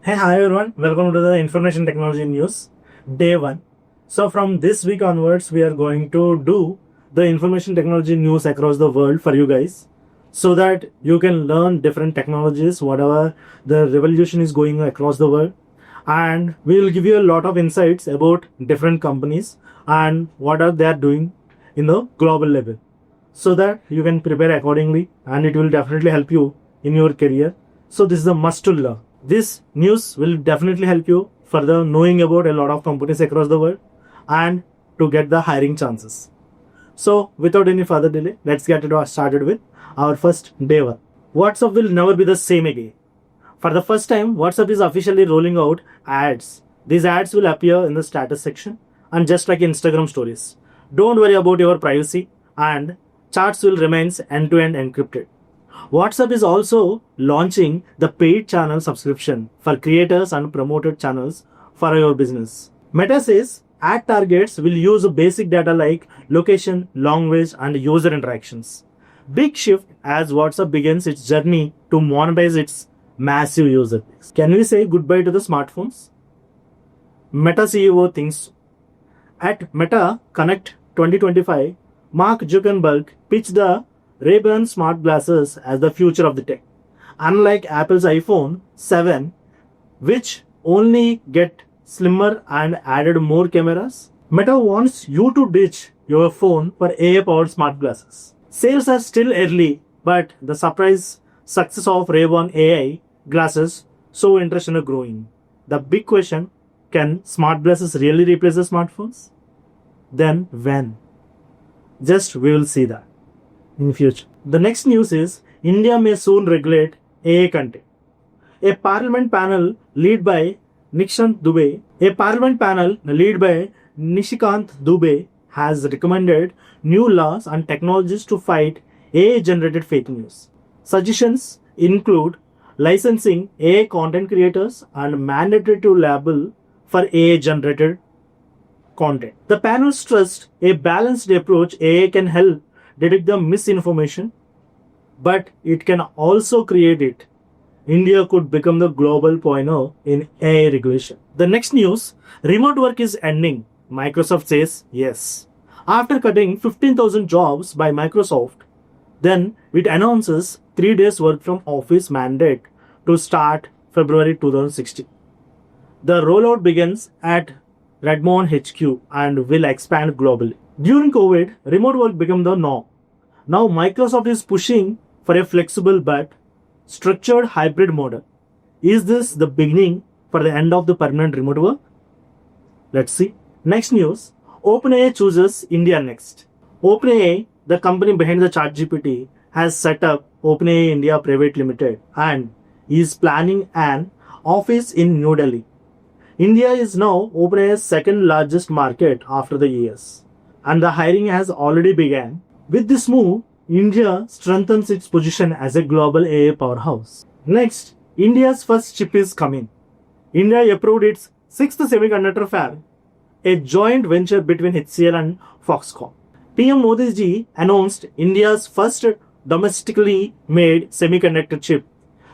Hey, hi everyone. Welcome to the Information Technology News, day one. So, from this week onwards, we are going to do the information technology news across the world for you guys so that you can learn different technologies, whatever the revolution is going across the world. And we will give you a lot of insights about different companies and what are they doing in the global level so that you can prepare accordingly and it will definitely help you in your career. So, this is a must to learn. This news will definitely help you further knowing about a lot of companies across the world and to get the hiring chances. So, without any further delay, let's get it started with our first day one. WhatsApp will never be the same again. For the first time, WhatsApp is officially rolling out ads. These ads will appear in the status section and just like Instagram stories. Don't worry about your privacy and chats will remain end-to-end encrypted. WhatsApp is also launching the paid channel subscription for creators and promoted channels for your business. Meta says ad targets will use basic data like location, language, and user interactions. Big shift as WhatsApp begins its journey to monetize its massive user base. Can we say goodbye to the smartphones? Meta CEO thinks so. At Meta Connect 2025, Mark Zuckerberg pitched the Ray-Ban smart glasses as the future of the tech. Unlike Apple's iPhone 7, which only get slimmer and added more cameras, Meta wants you to ditch your phone for AI-powered smart glasses. Sales are still early, but the surprise success of Ray-Ban AI glasses so interest in growing. The big question, can smart glasses really replace the smartphones? Then when? Just we will see that in future. The next news is India may soon regulate AI content. A parliament panel led by Nishikant Dubey has recommended new laws and technologies to fight AI-generated fake news. Suggestions include licensing AI content creators and mandatory to label for AI-generated content. The panel stressed a balanced approach. AI can help detect the misinformation, but it can also create it. India could become the global pioneer in AI regulation. The next news, remote work is ending. Microsoft says yes. After cutting 15,000 jobs by Microsoft, then it announces 3 days work from office mandate to start February 2016. The rollout begins at Redmond HQ and will expand globally. During COVID, remote work became the norm. Now Microsoft is pushing for a flexible but structured hybrid model. Is this the beginning for the end of the permanent remote work? Let's see. Next news, OpenAI chooses India next. OpenAI, the company behind the ChatGPT, has set up OpenAI India Private Limited and is planning an office in New Delhi. India is now OpenAI's second largest market after the US, and the hiring has already begun. With this move, India strengthens its position as a global AI powerhouse. Next, India's first chip is coming. India approved its 6th semiconductor fab, a joint venture between HCL and Foxconn. PM Modi ji announced India's first domestically made semiconductor chip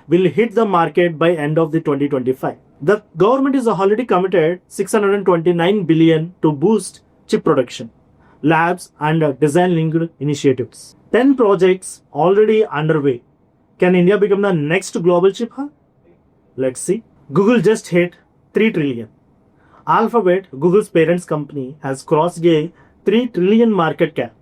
will hit the market by end of the 2025. The government is already committed 629 billion to boost chip production, labs and design-linked initiatives. 10 projects already underway. Can India become the next global chip hub? Let's see. Google just hit 3 trillion. Alphabet, Google's parent company, has crossed a 3 trillion market cap.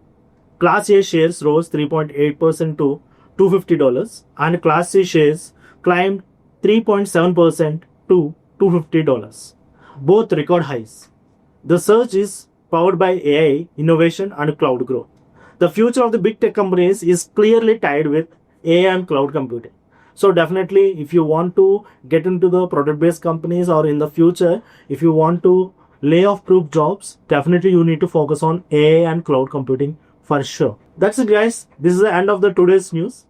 Class A shares rose 3.8% to $250 and Class C shares climbed 3.7% to $250. Both record highs. The surge is powered by AI, innovation and cloud growth. The future of the big tech companies is clearly tied with AI and cloud computing. So definitely if you want to get into the product-based companies or in the future, if you want to lay off proof jobs, definitely you need to focus on AI and cloud computing for sure. That's it guys. This is the end of the today's news.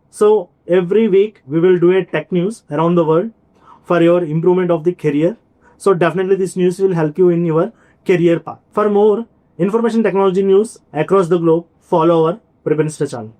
So every week we will do a tech news around the world for your improvement of the career. So definitely this news will help you in your career path. For more information technology news across the globe, follow our Preparedness channel.